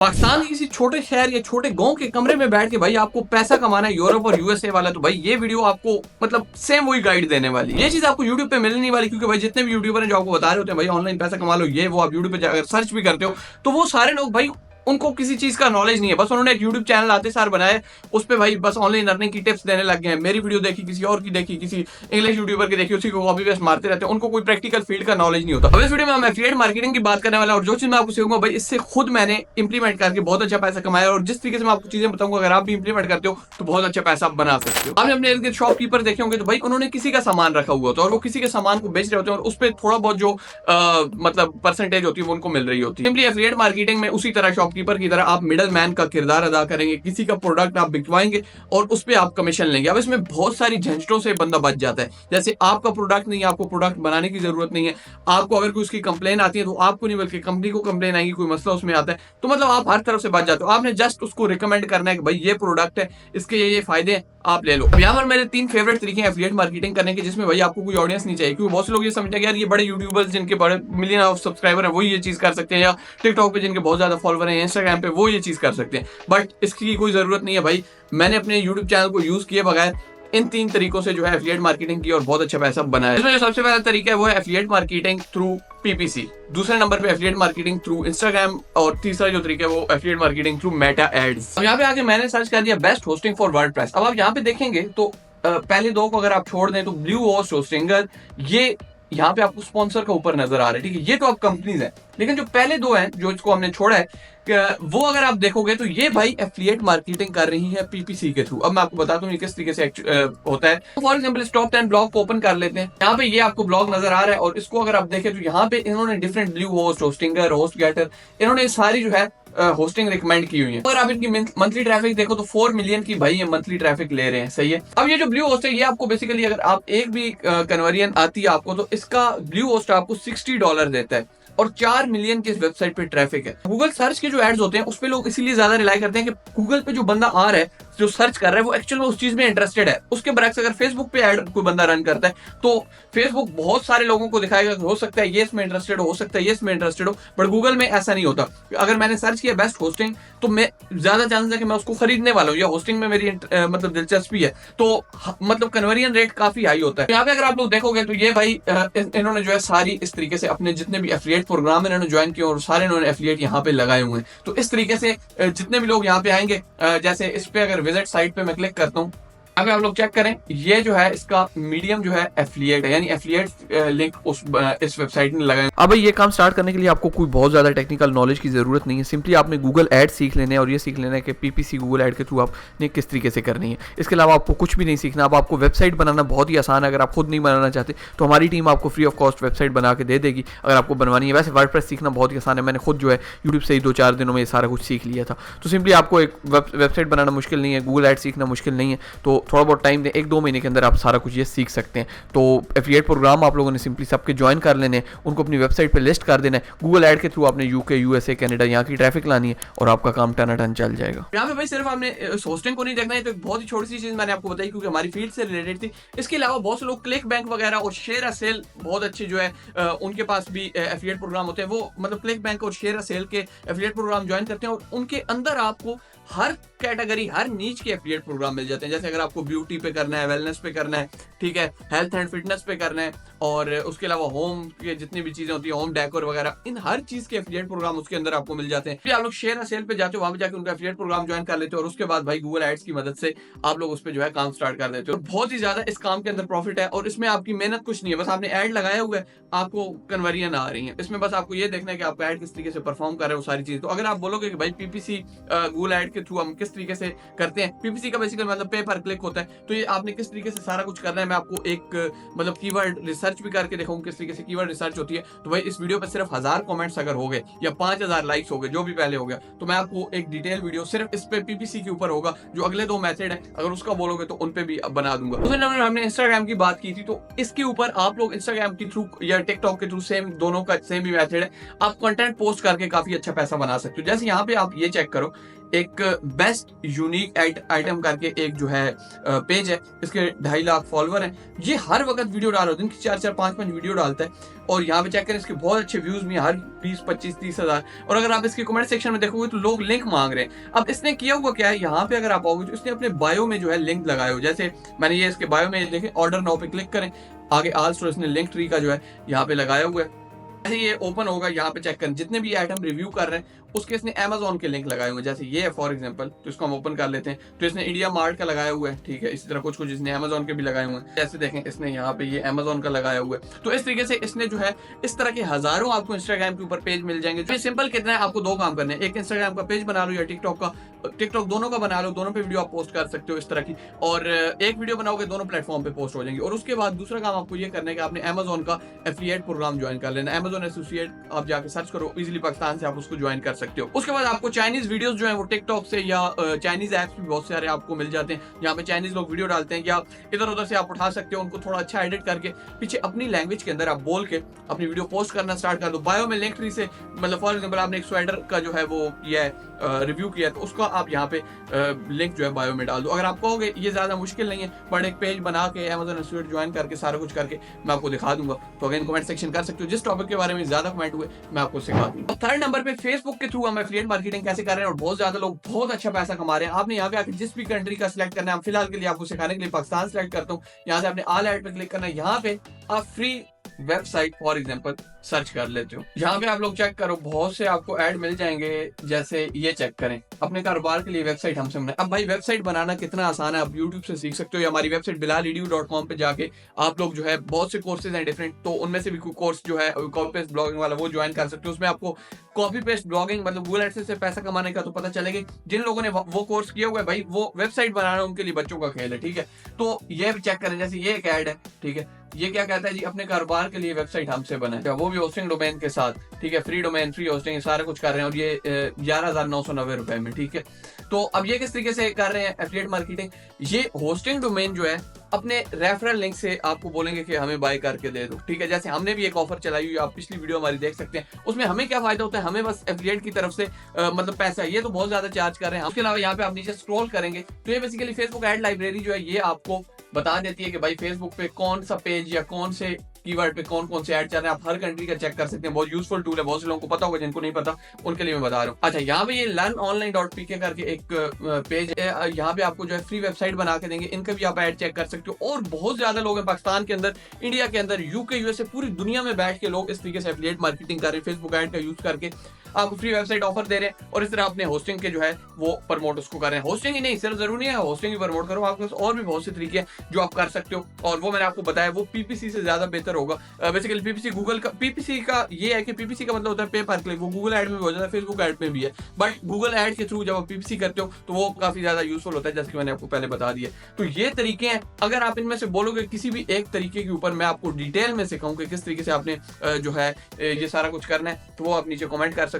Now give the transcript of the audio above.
पाकिस्तान के किसी छोटे शहर या छोटे गांव के कमरे में बैठ के भाई आपको पैसा कमाना है यूरोप और यूएसए वाला, तो भाई ये वीडियो आपको मतलब सेम वही गाइड देने वाली है। ये चीज आपको यूट्यूब पे मिलने नहीं वाली, क्योंकि भाई जितने भी यूट्यूबर हैं जो आपको बता रहे होते हैं भाई ऑनलाइन पैसा कमा लो, ये वो आप यूट्यूब पे जाकर सर्च भी करते हो तो वो सारे लोग भाई उनको किसी चीज का नॉलेज नहीं है। बस उन्होंने एक यूट्यूब चैनल आते सार बनाया, उस पर भाई बस ऑनलाइन अर्निंग की टिप्स देने लग गए हैं। मेरी वीडियो देखी, किसी और की देखी, किसी इंग्लिश यूट्यूबर की देखी, उसी को कॉपी पेस्ट मारते रहते हैं, उनको कोई प्रैक्टिकल फील्ड का नॉलेज नहीं होता। अब इस वीडियो में हम एफिलिएट मार्केटिंग की बात करने वाला और जो चीज मैं आपको सिखाऊंगा भाई इससे खुद मैंने इंप्लीमेंट करके बहुत अच्छा पैसा कमाया, और जिस तरीके से मैं आपको चीजें बताऊंगा अगर आप भी इंप्लीमेंट करते हो तो बहुत अच्छा पैसा आप बना सकते हो। आपने अपने इर्द गिर्द शॉपकीपर देखे होंगे तो भाई उन्होंने किसी का सामान रखा हुआ होता है और वो किसी के सामान को बेच रहे होते हैं और उस पर थोड़ा बहुत जो मतलब परसेंटेज होती है वो उनको मिल रही होती है। सिंपली एफिलिएट मार्केटिंग में उसी तरह शॉपकीपर की तरह आप मिडल मैन का किरदार अदा करेंगे, किसी का प्रोडक्ट आप बिकवाएंगे और उस पर आप कमीशन लेंगे। अब इसमें बहुत सारी झंझटों से बंदा बच जाता है, जैसे आपका प्रोडक्ट नहीं है, आपको प्रोडक्ट बनाने की जरूरत नहीं है, आपको अगर कोई उसकी कंप्लेन आती है तो आपको नहीं बल्कि कंपनी को कंप्लेन आएगी, कोई मसला उसमें आता है तो मतलब आप हर तरफ से बच जाते हो। आपने जस्ट उसको रिकमेंड करना है कि भाई ये प्रोडक्ट है, इसके ये फायदे हैं, आप ले लो। अब यहाँ पर मेरे 3 फेवरेट तरीके हैं एफिलिएट मार्केटिंग करने के, जिसमें भाई आपको कोई ऑडियंस नहीं चाहिए, क्योंकि बहुत से लोग ये समझते हैं कि यार ये बड़े यूट्यूबर्स जिनके बड़े मिलियन ऑफ सब्सक्राइबर है वो ये चीज कर सकते हैं, या टिकटॉक पे जिनके बहुत ज्यादा फॉलोवर हैं, इंस्टाग्राम पे वो ये चीज कर सकते हैं, बट इसकी कोई जरूरत नहीं है भाई। मैंने अपने यूट्यूब चैनल को यूज किए बगैर इन 3 तरीकों से जो है एफिलिएट मार्केटिंग की और बहुत अच्छा पैसा बनाया। इसमें जो सबसे पहला तरीका है वो है एफिलिएट मार्केटिंग थ्रू पीपीसी, दूसरे नंबर पे एफिलिएट मार्केटिंग थ्रू इंस्टाग्राम, और तीसरा जो तरीका है वो affiliate marketing through Meta ads. अब यहाँ पे आके मैंने सर्च कर दिया बेस्ट होस्टिंग फॉर वर्डप्रेस। अब आप यहाँ पे देखेंगे तो पहले 2 को अगर आप छोड़ दें तो ब्लू होस्ट, होस्टिंगर, ये यहाँ पे आपको स्पॉन्सर का ऊपर नजर आ रहा है, ठीक है, ये तो आप कंपनीज हैं। लेकिन जो पहले 2 हैं जो इसको हमने छोड़ा है वो अगर आप देखोगे तो ये भाई एफिलिएट मार्केटिंग कर रही है पीपीसी के थ्रू। अब मैं आपको बताता हूँ ये किस तरीके से होता है। फॉर एग्जांपल टॉप 10 ब्लॉग को ओपन कर लेते हैं, यहाँ पे ये आपको ब्लॉग नजर आ रहा है और इसको अगर आप देखें तो यहाँ पे इन्होंने different Bluehost, Hostinger, HostGator, इन्होंने सारी जो है होस्टिंग रिकमेंड की हुई है। अगर आप इनकी मंथली ट्रैफिक देखो तो 4 मिलियन की भाई ये मंथली ट्रैफिक ले रहे हैं, सही है। अब ये जो ब्लू होस्ट है ये आपको बेसिकली अगर आप एक भी कन्वर्जन आती है आपको तो इसका ब्लू होस्ट आपको $60 देता है और 4 मिलियन की इस वेबसाइट पे ट्रैफिक है। गूगल सर्च के जो एड्स होते हैं उस पे लोग इसीलिए ज्यादा रिलाई करते हैं कि गूगल पे जो बंदा आ रहा है, जो सर्च कर रहा है, वो एक्चुअल में उस चीज में इंटरेस्टेड है। उसके बरक्स अगर फेसबुक पे एड कोई बंदा रन करता है तो फेसबुक बहुत सारे लोगों को दिखाएगा, हो सकता है ये इसमें इंटरेस्टेड हो सकता है ये इसमें इंटरेस्टेड हो, बट गूगल में ऐसा नहीं होता। अगर मैंने सर्च किया बेस्ट होस्टिंग तो मैं ज्यादा चांसेस है कि मैं उसको खरीदने वाला हूँ या होस्टिंग में मेरी मतलब दिलचस्पी है, तो मतलब कन्वर्जन रेट काफी हाई होता है। यहाँ पे अगर आप लोग देखोगे तो ये भाई इन्होंने जो है सारी इस तरीके से अपने जितने भी एफिलिएट प्रोग्राम इन्होंने ज्वाइन किए और सारे इन्होंने एफिलिएट यहाँ पे लगाए हुए हैं। तो इस तरीके से जितने भी लोग यहाँ पे आएंगे, जैसे इस पे अगर विजिट साइट पे मैं क्लिक करता हूँ, अगर आप लोग चेक करें ये जो है इसका मीडियम जो है एफिलिएट है, यानी एफिलिएट लिंक इस वेबसाइट में लगाए। अब ये काम स्टार्ट करने के लिए आपको कोई बहुत ज्यादा टेक्निकल नॉलेज की जरूरत नहीं है, सिंपली आपने गूगल एड सीख लेना है और ये सीख लेना है कि पीपीसी गूगल एड के थ्रू आपने किस तरीके से करनी है। इसके अलावा आपको कुछ भी नहीं सीखना। अब आपको वेबसाइट बनाना बहुत ही आसान है, अगर आप खुद नहीं बनाना चाहते तो हमारी टीम आपको फ्री ऑफ कॉस्ट वेबसाइट बना के दे देगी अगर आपको बनवानी है। वैसे वर्डप्रेस सीखना बहुत ही आसान है, मैंने खुद जो है यूट्यूब से ही 2-4 दिनों में ये सारा कुछ सीख लिया था। तो सिंपली आपको एक वेबसाइट बनाना मुश्किल नहीं है, गूगल एड सीखना मुश्किल नहीं है, तो थोड़ा बहुत टाइम दें, 1-2 महीने के अंदर आप सारा कुछ ये सीख सकते हैं। तो एफिलिएट प्रोग्राम आप लोगों ने सिंपली सबके ज्वाइन कर लेने हैं, उनको अपनी वेबसाइट पे लिस्ट कर देना है। गूगल ऐड के थ्रू आपने यूके, यूएसए, कनाडा यहाँ की ट्रैफिक लानी है और आपका काम टनाटन चल जाएगा। यहाँ पे भाई सिर्फ आपने होस्टिंग को नहीं देखना है, तो एक बहुत ही छोटी सी चीज मैंने आपको बताई क्योंकि हमारी फील्ड से रिलेटेड थी। इसके अलावा बहुत से लोग क्लिक बैंक वगैरह और शेयर अ सेल बहुत अच्छे जो है उनके पास भी एफिलिएट प्रोग्राम होते हैं, वो मतलब क्लिक बैंक और शेयर अ सेल के एफिलिएट प्रोग्राम ज्वाइन करते हैं और उनके अंदर आपको हर कैटेगरी, हर नीच के एफिलिएट प्रोग्राम मिल जाते हैं। जैसे अगर आपको ब्यूटी पे करना है, वेलनेस पे करना है, ठीक है, हेल्थ एंड फिटनेस पे करना है, और उसके अलावा होम के जितनी भी चीजें होती है, होम डेकोर वगैरह, इन हर चीज के एफिलिएट प्रोग्राम उसके अंदर आपको मिल जाते हैं। फिर आप लोग शेयर और सेल पे जाते हो, वहां पे जाकर उनका एफिलिएट प्रोग्राम ज्वाइन कर लेते हो और उसके बाद भाई गूगल एड्स की मदद से आप लोग उस पर जो है काम स्टार्ट कर देते हो। बहुत ही ज्यादा इस काम के अंदर प्रॉफिट है और इसमें आपकी मेहनत कुछ नहीं है, बस आपने एड लगाया हुआ है, आपको कन्वर्जन आ रही है। इसमें बस आपको ये देखना है कि आपका एड किस तरीके से परफॉर्म कर रहे हो, सारी चीज। तो अगर आप बोलोगे कि भाई पीपीसी गूगल एड के थ्रू हम किस तरीके से करते हैं, पीपीसी का बेसिकली मतलब पे पर क्लिक होता है, तो ये आपने किस तरीके से सारा कुछ करना है मैं आपको एक मतलब कीवर्ड रिसर्च भी करके दिखाऊंगा किस तरीके से कीवर्ड रिसर्च होती है। तो भाई इस वीडियो पर सिर्फ 1000 कमेंट्स अगर हो गए या 5000 लाइक्स हो गए, जो भी पहले हो गया, तो मैं आपको एक डिटेल वीडियो सिर्फ इस पे पीपीसी के ऊपर होगा। जो अगले 2 मेथड है अगर उसका बोलोगे तो उन पे भी बना दूंगा। दूसरे नंबर में हमने इंस्टाग्राम की बात की थी, तो इसके ऊपर आप लोग इंस्टाग्राम के थ्रू या टिकटॉक के थ्रू सेम, दोनों का सेम ही मेथड है, आप कंटेंट पोस्ट करके काफी अच्छा पैसा बना सकते हो। जैसे यहाँ पे आप ये चेक करो, एक बेस्ट यूनिक आइटम करके एक जो है पेज है, इसके 2.5 लाख फॉलोवर हैं। ये हर वक्त वीडियो डाल रहा है, दिन की 4-4 5-5 वीडियो डालता है और यहाँ पे चेक करें इसके बहुत अच्छे व्यूज भी हैं, हर 20-25-30 हज़ार। और अगर आप इसके कमेंट सेक्शन में देखोगे तो लोग लिंक मांग रहे हैं। अब इसने किया हुआ क्या है, यहाँ पे अगर आप आओगे तो इसने अपने बायो में जो है लिंक लगाए हो। जैसे मैंने ये इसके बायो में देखें, ऑर्डर नाउ पे क्लिक करें, आगे आल स्टोर इसने लिंक ट्री का जो है यहाँ पे लगाया हुआ है। जैसे ये ओपन होगा, यहाँ पे चेक करें जितने भी आइटम रिव्यू कर रहे हैं उसके इसने Amazon के लिंक लगाए हुए हैं। जैसे ये है फॉर एग्जांपल, तो इसको हम ओपन कर लेते हैं, तो इसने इंडिया मार्ट का लगाया हुआ है, ठीक है। इसी तरह कुछ कुछ इसने Amazon के भी लगाए हुए हैं। जैसे देखें इसने यहाँ पे ये Amazon का लगाया हुआ है। तो इस तरीके से इसने जो है इस तरह के हजारों आपको इंस्टाग्राम के ऊपर पेज मिल जाएंगे। जो सिंपल कितना है, आपको 2 काम करने हैं, एक इंस्टाग्राम का पेज बना लो या टिकटॉक दोनों का बना लो, दोनों पे वीडियो आप पोस्ट कर सकते हो इस तरह की। और एक वीडियो बनाओगे दोनों प्लेटफॉर्म पे पोस्ट हो जाएंगे। और उसके बाद दूसरा काम आपको ये करना है कि आपने Amazon का एफिलिएट प्रोग्राम ज्वाइन कर लेना। Amazon एसोसिएट आप जाके सर्च करो, इजीली पाकिस्तान से आप उसको ज्वाइन कर सकते हो। उसके बाद आपको चाइनीज वीडियोस जो है वो टिकटॉक से या चाइनीज ऐप्स भी बहुत सारे आपको मिल जाते हैं, यहाँ पे चाइनीज लोग वीडियो डालते हैं, या इधर उधर से आप उठा सकते हो उनको, थोड़ा अच्छा एडिट करके पीछे अपनी लैंग्वेज के अंदर आप बोल के अपनी वीडियो पोस्ट करना स्टार्ट कर दो। बायो में लिंक ट्री से, मतलब फॉर एग्जांपल आपने एक स्वेटर का जो है वो किया है रिव्यू किया है, तो उसको आप यहाँ पे लिंक जो है बायो में डाल दो। अगर आप कहोगे ये ज्यादा मुश्किल नहीं है, बट एक पेज बना के Amazon एसोसिएट ज्वाइन करके सारा कुछ करके मैं आपको दिखा दूंगा, तो अगेन कमेंट सेक्शन कर सकते हो, जिस टॉपिक के बारे में ज्यादा कमेंट हुए मैं आपको सिखा दूंगा। थर्ड नंबर पे फेसबुक के थ्रू हम एफिलिएट मार्केटिंग कैसे कर रहे हैं और बहुत ज्यादा लोग बहुत अच्छा पैसा कमा रहे हैं। आपने यहाँ पे आके जिस भी कंट्री का सिलेक्ट करना है, हम फिलहाल के लिए आपको सिखाने के लिए पाकिस्तान सिलेक्ट करता हूँ। यहाँ से आपने ऑल ऐड पे क्लिक करना है, यहाँ पे आप free website for example search कर लेते हो। यहाँ पे आप लोग चेक करो, बहुत से आपको ऐड मिल जाएंगे। जैसे ये चेक करें, अपने कारोबार के लिए वेबसाइट हमसे बनाए। अब भाई वेबसाइट बनाना कितना आसान है, आप यूट्यूब से सीख सकते हो, या हमारी वेबसाइट bilaaledu.com पे जाके आप लोग जो है बहुत से कोर्सेज हैं डिफरेंट, तो उनमें से भी कोई कोर्स जो है कॉपी पेस्ट ब्लॉगिंग वाला वो ज्वाइन कर सकते हो। उसमें आपको कॉपी पेस्ट ब्लॉगिंग मतलब गूगल एडसेंस से पैसा कमाने का तो पता चलेगा। जिन लोगों ने वो कोर्स किया हुआ है भाई, वो वेबसाइट बनाना उनके लिए बच्चों का खेल है, ठीक है। तो ये भी चेक करें, जैसे ये एक ऐड है, ठीक है। ये क्या कहता है जी, अपने कारोबार के लिए वेबसाइट हमसे बनाए, वो भी होस्टिंग डोमेन के साथ, ठीक है। फ्री डोमेन, फ्री होस्टिंग, सारा कुछ कर रहे हैं, और ये 11,990 रुपए में, ठीक है। तो अब ये किस तरीके से कर रहे हैं एफिलिएट मार्केटिंग, ये होस्टिंग डोमेन जो है अपने रेफरल लिंक से आपको बोलेंगे कि हमें बाय करके दे दो, ठीक है। जैसे हमने भी एक ऑफर चलाई हुई, आप पिछली वीडियो हमारी देख सकते हैं। उसमें हमें क्या फायदा होता है, हमें बस एफिलिएट की तरफ से मतलब पैसा, ये तो बहुत ज्यादा चार्ज कर रहे हैं। उसके अलावा यहाँ पे आप नीचे स्क्रॉल करेंगे तो ये बेसिकली फेसबुक एड लाइब्रेरी जो है ये आपको बता देती है कि भाई फेसबुक पे कौन सा पेज या कौन से कीवर्ड पे कौन कौन से ऐड चल रहे हैं। आप हर कंट्री का चेक कर सकते हैं, बहुत यूजफुल टूल है, बहुत से लोगों को पता होगा, जिनको नहीं पता उनके लिए मैं बता रहा हूँ। अच्छा, यहाँ पे ये learnonline.pk करके एक पेज है, यहाँ पे आपको जो है फ्री वेबसाइट बना के देंगे, इनका भी आप ऐड चेक कर सकते हो। और बहुत ज्यादा लोग हैं पाकिस्तान के अंदर, इंडिया के अंदर, यूके, यूएसए, पूरी दुनिया में बैठ के लोग इस तरीके से एफिलिएट मार्केटिंग कर रहे हैं, फेसबुक ऐड का यूज करके आपको फ्री वेबसाइट ऑफर दे रहे हैं, और इस तरह अपने होस्टिंग के जो है वो प्रमोट उसको कर रहे हैं। होस्टिंग ही नहीं, सिर्फ जरूरी है होस्टिंग ही प्रमोट करो, आपके पास और भी बहुत से तरीके हैं जो आप कर सकते हो, और वो मैंने आपको बताया वो पीपीसी से ज्यादा बेहतर होगा। बेसिकली पीपीसी गूगल का, पीपीसी का ये है कि पीपीसी का मतलब होता है पे पर क्लिक, वो गूगल ऐड में भी हो जाता है, फेसबुक ऐड में भी है, बट गूगल ऐड के थ्रू जब आप पीपीसी करते हो तो वो काफी ज्यादा यूजफुल होता है, जैसे कि मैंने आपको पहले बता दिया। तो ये तरीके हैं, अगर आप इनमें से बोलोगे किसी भी एक तरीके के ऊपर मैं आपको डिटेल में सिखाऊं कि किस तरीके से आपने जो है ये सारा कुछ करना है, तो वो आप नीचे कमेंट कर सकते